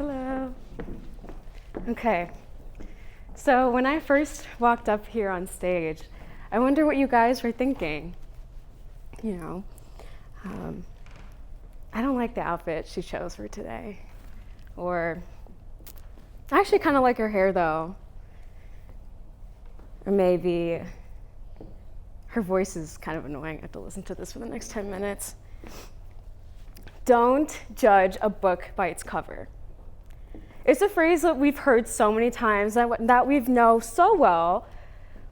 Hello. Okay, so when I first walked up here on stage, I wonder what you guys were thinking. You know, I don't like the outfit she chose for today. Or, I actually kind of like her hair though. Or maybe her voice is kind of annoying. I have to listen to this for the next 10 minutes. Don't judge a book by its cover. It's a phrase that we've heard so many times that we know so well,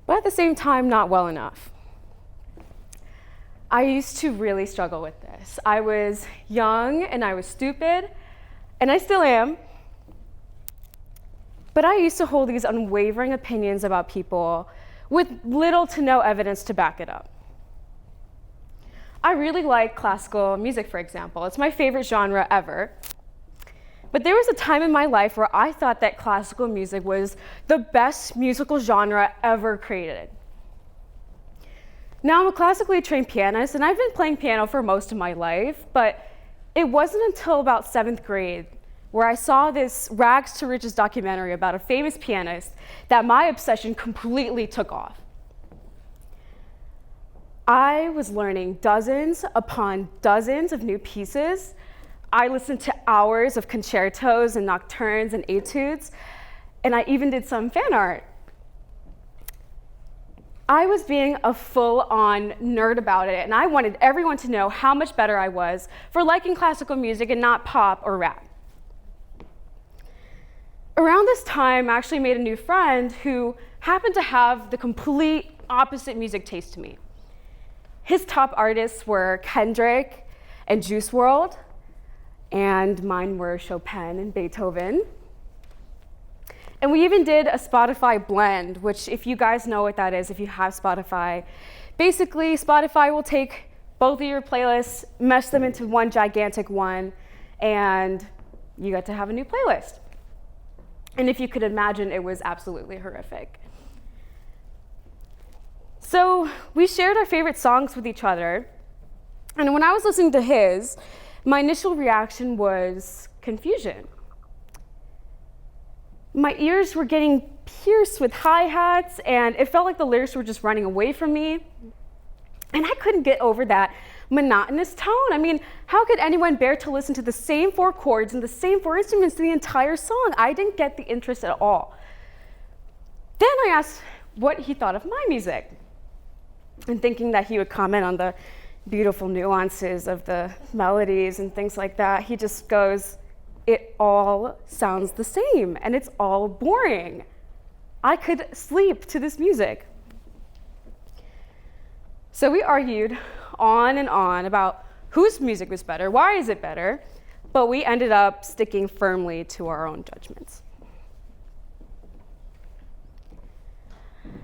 but at the same time, not well enough. I used to really struggle with this. I was young and I was stupid, and I still am. But I used to hold these unwavering opinions about people with little to no evidence to back it up. I really like classical music, for example. It's my favorite genre ever. But there was a time in my life where I thought that classical music was the best musical genre ever created. Now I'm a classically trained pianist, and I've been playing piano for most of my life, but it wasn't until about 7th grade where I saw this rags to riches documentary about a famous pianist that my obsession completely took off. I was learning dozens upon dozens of new pieces. I listened to hours of concertos and nocturnes and etudes, and I even did some fan art. I was being a full-on nerd about it, and I wanted everyone to know how much better I was for liking classical music and not pop or rap. Around this time, I actually made a new friend who happened to have the complete opposite music taste to me. His top artists were Kendrick and Juice WRLD, and mine were Chopin and Beethoven. And we even did a Spotify blend, which if you guys know what that is, if you have Spotify, basically Spotify will take both of your playlists, mesh them into one gigantic one, and you get to have a new playlist. And if you could imagine, it was absolutely horrific. So we shared our favorite songs with each other, and when I was listening to his, my initial reaction was confusion. My ears were getting pierced with hi-hats, and it felt like the lyrics were just running away from me. And I couldn't get over that monotonous tone. I mean, how could anyone bear to listen to the same 4 chords and the same 4 instruments the entire song? I didn't get the interest at all. Then I asked what he thought of my music, and thinking that he would comment on the beautiful nuances of the melodies and things like that, he just goes, "It all sounds the same, and it's all boring. I could sleep to this music." So we argued on and on about whose music was better, why is it better, but we ended up sticking firmly to our own judgments.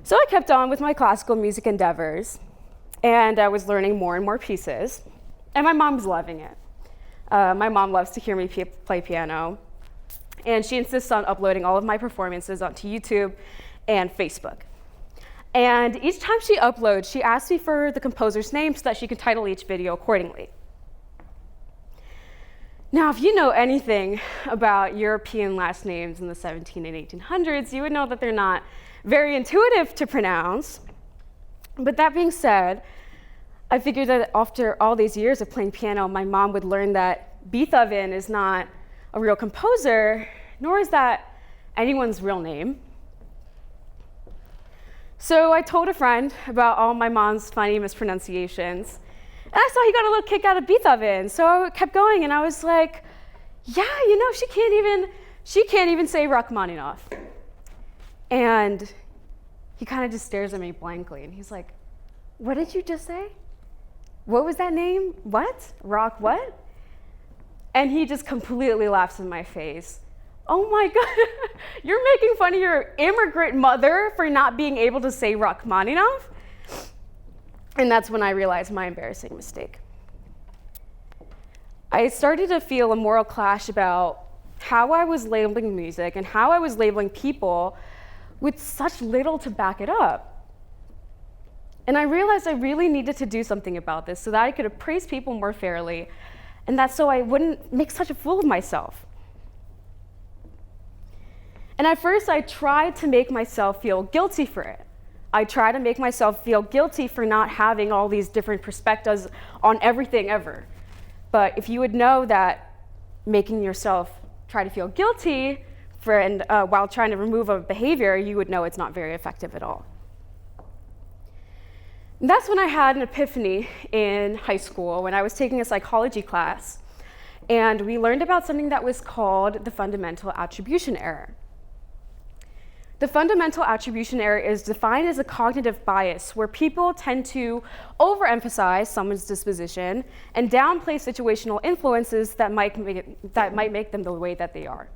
So I kept on with my classical music endeavors, and I was learning more and more pieces, and my mom was loving it. My mom loves to hear me play piano, and she insists on uploading all of my performances onto YouTube and Facebook. And each time she uploads, she asks me for the composer's name so that she can title each video accordingly. Now, if you know anything about European last names in the 1700s and 1800s, you would know that they're not very intuitive to pronounce. But that being said, I figured that after all these years of playing piano, my mom would learn that Beethoven is not a real composer, nor is that anyone's real name. So I told a friend about all my mom's funny mispronunciations, and I saw he got a little kick out of Beethoven. So I kept going, and I was like, yeah, you know, she can't even say Rachmaninoff. And he kind of just stares at me blankly, and he's like, "What did you just say? What was that name? What? Rock what?" And he just completely laughs in my face. "Oh my God, you're making fun of your immigrant mother for not being able to say Rachmaninoff?" And that's when I realized my embarrassing mistake. I started to feel a moral clash about how I was labeling music and how I was labeling people with such little to back it up. And I realized I really needed to do something about this so that I could appraise people more fairly, and that's so I wouldn't make such a fool of myself. And at first, I tried to make myself feel guilty for it. I tried to make myself feel guilty for not having all these different perspectives on everything ever. But if you would know that making yourself try to feel guilty while trying to remove a behavior, you would know it's not very effective at all. And that's when I had an epiphany in high school when I was taking a psychology class. And we learned about something that was called the fundamental attribution error. The fundamental attribution error is defined as a cognitive bias where people tend to overemphasize someone's disposition and downplay situational influences that might make them the way that they are.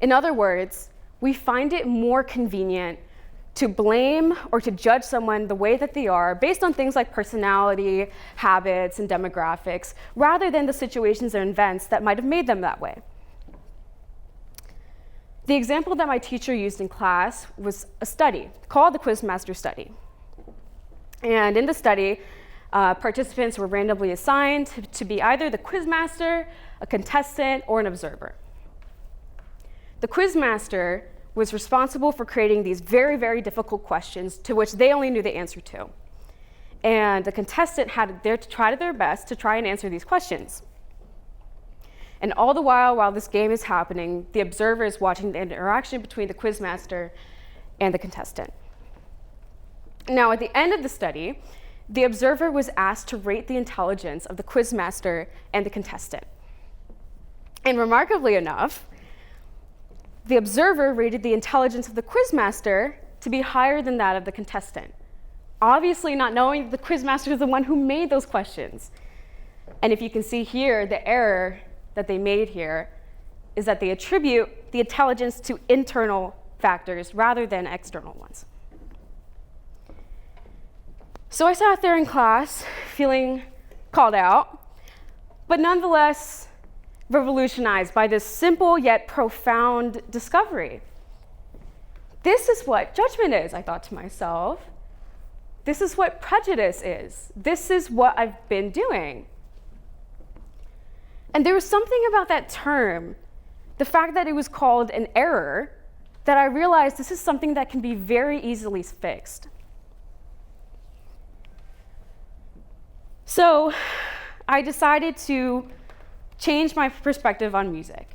In other words, we find it more convenient to blame or to judge someone the way that they are based on things like personality, habits, and demographics, rather than the situations or events that might have made them that way. The example that my teacher used in class was a study called the Quizmaster study. And in the study, participants were randomly assigned to be either the quizmaster, a contestant, or an observer. The quizmaster was responsible for creating these very, very difficult questions to which they only knew the answer to. And the contestant had to try their best to try and answer these questions. And all the while this game is happening, the observer is watching the interaction between the quizmaster and the contestant. Now, at the end of the study, the observer was asked to rate the intelligence of the quizmaster and the contestant. And remarkably enough, the observer rated the intelligence of the quizmaster to be higher than that of the contestant, obviously not knowing that the quizmaster is the one who made those questions. And if you can see here, the error that they made here is that they attribute the intelligence to internal factors rather than external ones. So I sat there in class feeling called out, but nonetheless revolutionized by this simple yet profound discovery. This is what judgment is, I thought to myself. This is what prejudice is. This is what I've been doing. And there was something about that term, the fact that it was called an error, that I realized this is something that can be very easily fixed. So I decided to change my perspective on music,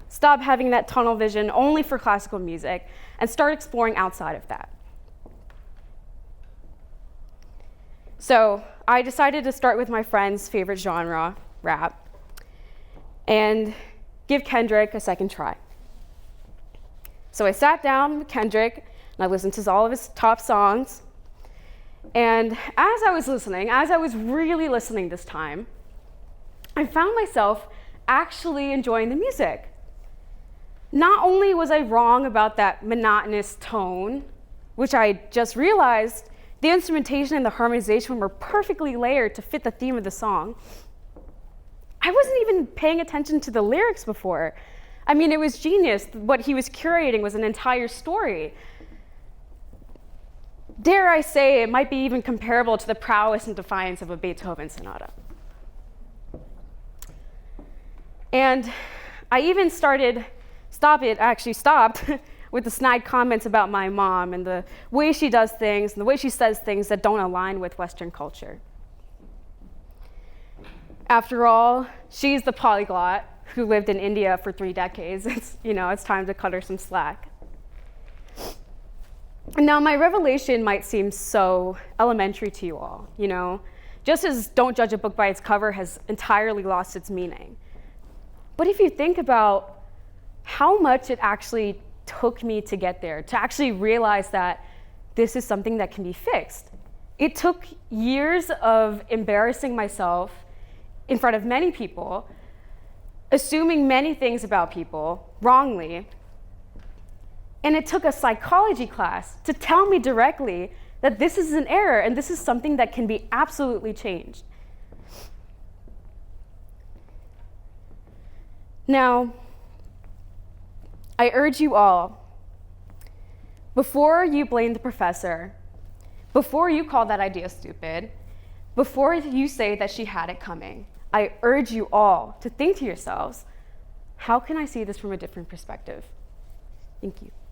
stop having that tunnel vision only for classical music and start exploring outside of that. So I decided to start with my friend's favorite genre, rap, and give Kendrick a second try. So I sat down with Kendrick and I listened to all of his top songs. And as I was really listening this time, I found myself actually enjoying the music. Not only was I wrong about that monotonous tone, which I just realized the instrumentation and the harmonization were perfectly layered to fit the theme of the song. I wasn't even paying attention to the lyrics before. I mean, it was genius. What he was curating was an entire story. Dare I say, it might be even comparable to the prowess and defiance of a Beethoven sonata. And I even stopped with the snide comments about my mom and the way she does things and the way she says things that don't align with Western culture. After all, she's the polyglot who lived in India for 3 decades. It's time to cut her some slack. Now, my revelation might seem so elementary to you all, just as don't judge a book by its cover has entirely lost its meaning. But if you think about how much it actually took me to get there, to actually realize that this is something that can be fixed. It took years of embarrassing myself in front of many people, assuming many things about people wrongly. And it took a psychology class to tell me directly that this is an error and this is something that can be absolutely changed. Now, I urge you all, before you blame the professor, before you call that idea stupid, before you say that she had it coming, I urge you all to think to yourselves, how can I see this from a different perspective? Thank you.